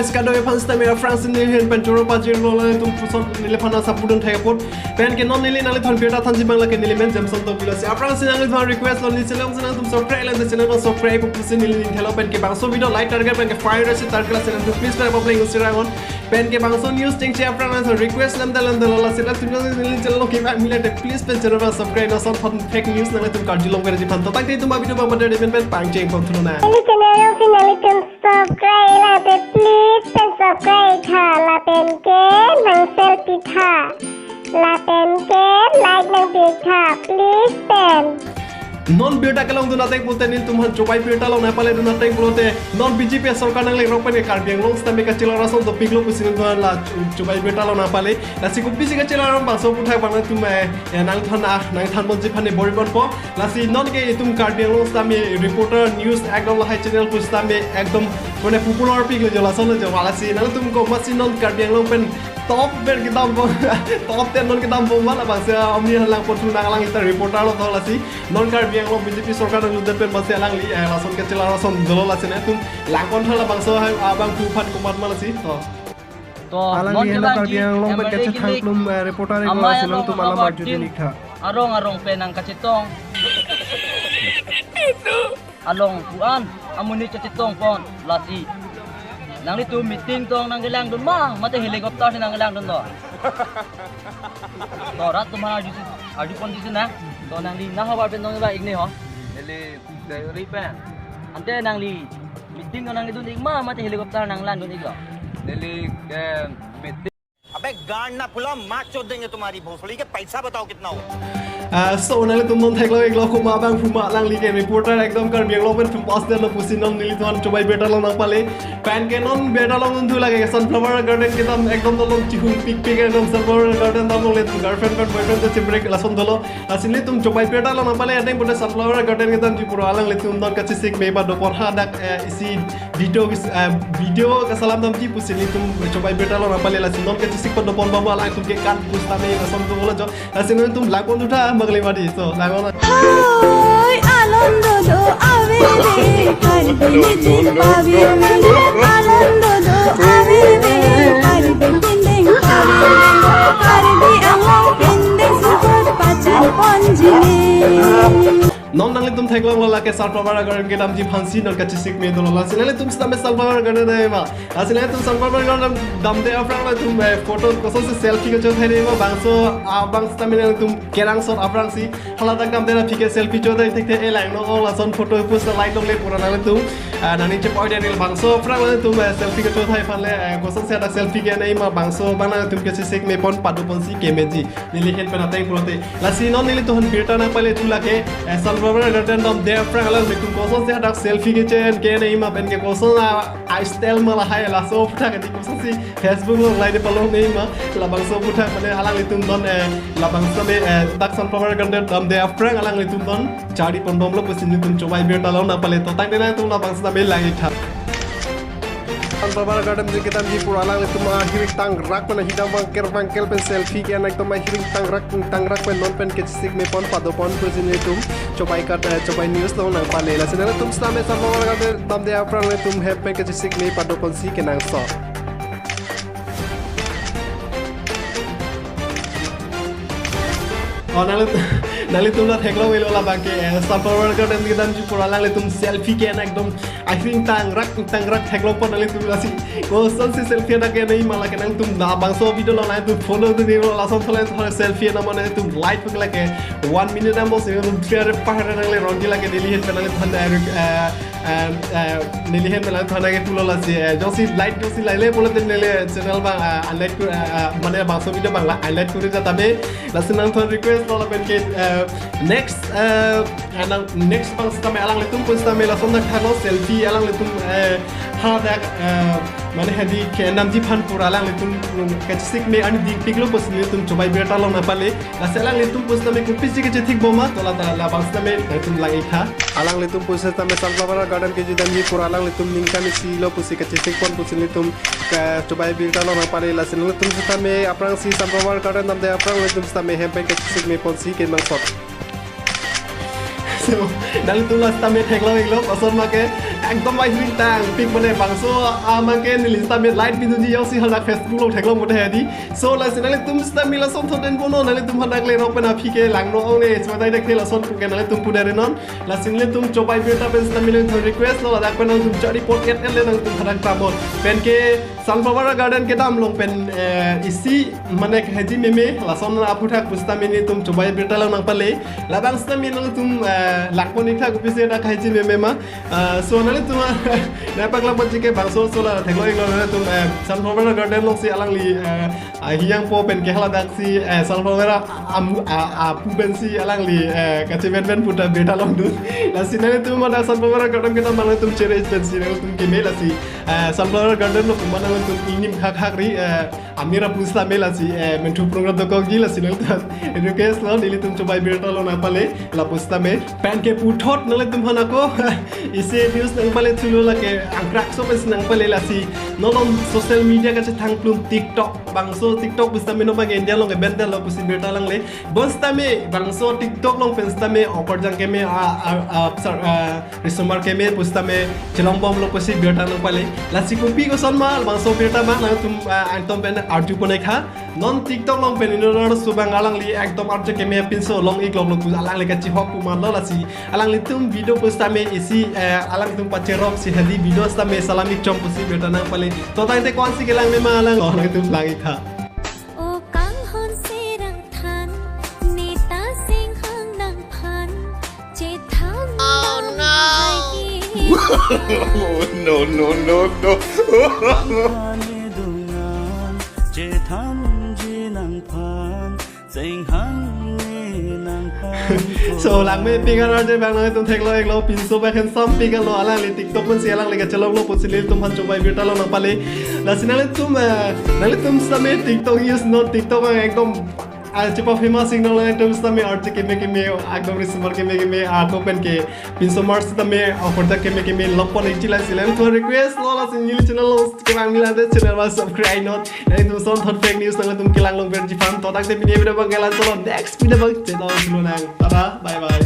request ka do fan sta me France ni hen pen choro pa jir lo tum puson nile phana sapudun thai pot pen ke non nile nale thon beta than ji bangla ke nile men Jemson Tokbi la se apran sin nale thon request lo ni channel sin tum subscribe la channel ko subscribe ko pusin nile ni hello pen ke bangso video like target pen ke fire rase target channel to please try apply Instagram on pen ke bangso news ting che apran so request lam dalan la se la tum nile channel ke ba mila please pen channel ko subscribe na son phon fake news nale tum kardi long kare ji phan to tak te tum video ba bade pen pang cheng phon thuna na ini channel finally tum subscribe la pe please pen subscribe tha la pen ke nang selfie tha la pen ke like nang page tha please pen non beta kalong do natai bolte ni tum han chobai beta lo na pale do natai bolte non BJP sarkar nang le ropen ke karbi long sta me ka chila rason do piglo pusin do la chobai beta lo na pale la si kupi si ka chila ram ba so puthai bang tum nang than bon ji phane boribon po la si non ke tum karbi long sta me reporter news ekdom la hai channel pu sta me ekdom mane popular piglo jola son jo wala si nang tum ko masin non karbi long pen top ber ki dam top 10 non ki dam bo mala ba se amni halang potu nang lang ita reporter lo thola si non karbi yang lo BJP sarkar nang ludan pen mase lang li lason ke chila rason dolo la sene tum lang kon thala bang so abang tu phan kumat mala si to alang ni lo karbi yang lo pen ke thang plum reporter ko la sene tum ala mar judi nikha arong penang kacitong along puan amuni kacitong pon lasi nang itu meeting tong nang gelang dun mah mate helikopter nang gelang dun to to rat tu mana aju kondisi na to nang di nah habar pen tong ba igni ho ele dari pen ante nang li meeting nang itu igma mate helikopter nang lan dun iglo Delhi के meeting अबे गांड ना फुला मार चोद देंगे तुम्हारी भोसड़ी के पैसा बताओ कितना हो so nale tum non theklo eklo ko ma bang phuma lang li ke reporter ekdom kar biang lo pen thum pas de lo pusin non nili thon chobai beta lo nang pale pan ke non beta lo nun thu lage sunflower garden ke dam ekdom dolo chihun pik ekdom sunflower garden dam le girlfriend kan boyfriend de chibre la son dolo asinli tum chobai beta lo nang pale adeng pute sunflower garden ke dam jipuro alang le tum don kachi sik me ba do por ha dak isi video ka salam dam ji pusin li tum chobai beta lo nang pale la sin non kachi sik pa do pon ba la tum ke kan pusta me la son dolo jo asin tum la kon utha magle madi so la kon Hoy alondo do avere karbi jin pavi alondo do avere karbi tindeng karbi anglong tindeng super pacan ponjini non nang le tum theklang la ke sunflower garden ke dam ji phansi non ka chisik me dolo la sinale tum sta me sunflower garden de ma asinale tum sunflower garden dam de afrang la tum photo koson se selfie ke jo thai ma bangso bang sta me tum kerang sot afrang si hala tak dam de la fike selfie jo dai thek the elang no la son photo post like dong le pura na le tum nani che point de bangso afrang la tum selfie ke jo thai phan le koson se da selfie ke nei ma bangso bang na tum ke chisik me pon padu pon si keme ji nili hen pe na tai purote la si non nili to han birta na pale tu la ke sunflower garden dam de afrang la tum koson se da selfie ke chen ke nei ma pen ke koson a style mala hai la so putha ke koson si Facebook lo lai de palo nei ma la bangso putha mane alang li tum don la bangso me dak sunflower garden dam de afrang alang li tum don chari pondom lo pusin tum chobai be ta lo na pale to tang de na tum la bangso na me lai tha sunflower garden je kitam ji pura alang li tum hirik tang rak mana hidam bang kel pen selfie ke na to ma hirik tang rak pen non pen ke sik me pon pado pon pusin tum chobai news lo na pale la sinala tum sta me sunflower garden dam de afrang li tum he pen ke sik me pado pon si ke nang so nali tum na theklo welo la ba ke sunflower garden ke dam ji pura lang le tum selfie ke na ekdom I think tang rak theklo pon nali tum la si ko son se selfie na ke nei mala ke nang tum na bang so video lo na tum follow de ni la son thole selfie na mane tum like pek la ke 1 minute am bos tum share pa na le rongi la ke deli hen penal thand nili hen penal thana ke pulo la si josi like le polo de nele channel ba highlight mane bang so video bang la highlight kore ja tabe la sinang thon request lo la pen ke next bang sta me alang le tum pun sta me la son na khano selfie alang le tum ha dak mane hadi ke nam ji phan pura alang le tum ke sik me ani dik piglo pos le tum chobai beta lo na pale la selang le tum pos sta me ku pisi ke thik boma to la bang sta me tum lang ikha alang le tum pos sta me sunflower garden ke ji dam ji pura alang le tum ningka me si lo pos ke sik pon pos le tum chobai beta lo na pale la selang le tum sta me aprang si sunflower garden dam de aprang le tum sta me hem ke sik me pon si ke mang sot so nali tum la stame theklo iglo koson make ekdom ai hing tang pik mane bangso make nili stame light video ji yosi hala Facebook lo theklo mode hedi so la sinali tum stame la son thoden bono nali tum hadak le rok pena phike langno one swadai dekhe la son puke nali tum pudare non la sinle tum chobai beta pen stame le request lo dak pena tum chari podcast le nang tum hadak tamon pen ke sunflower garden ke dam long pen isi mane haji meme la son aputha pustame ni tum chobai beta lo nang pale la bang stame nang tum lakponi tha kupise da haji meme ma so nali tum na pak la bajike bangso so la theklo iglo na tum sunflower garden long si alang li hiyang po pen ke hala dak si sunflower pu ben si alang li kache ben puta beta long du la sinane tum ma sunflower garden ke tam mana tum chere ben si tum keme la si sunflower garden lo mana tum inim khak khak ri amira pusta mela si mentu program to kog gila sinal ta request lo dili tum chobai beta lo na pale la pusta me pen ke puthot nale tum hana ko ise news nang pale chulo la ke angkrak so pes nang pale la si nolong social media ka che thang plum tiktok bangso tiktok pusta me no bang india lo ke benta lo pusi beta lang le bosta me bangso tiktok long pensta me opor jang ke me risomar ke me pusta me chelong bom lo pusi beta nang pale la si kopi ko son mal bangso beta ma na tum antom pen arju pone kha non tiktok long pen no subang alang li ekdom arju ke me pinso long ik long ku alang le ka chi hok ku ma lo la si alang li tum video pusta me isi alang tum pacherok si hadi video sta me salami chom pusi beta nang pale to tai te kon si gelang me ma alang lo tum lang ik kha o kang hon sirang than nita sing hang nang phan che tham oh no no so lang me pigan arje bang nang tum theklo eklo pinso ba khan sam pigan lo alang li tiktok pun si alang le ka chalong lo pusilil tum han chobai beta lo na pale la sinale tum same tiktok use not tiktok ekdom Cepat famous signal yang terus kami arti keme agam risumar keme aku pen ke pinso mars kami oporta keme lopon ichila silen to request lola sinili channel lo kami lada channel mas subscribe not dan itu son thot fake news nang tum kilang long berji fan to tak te video bang kelan solo next video bang channel dulu nang tada bye bye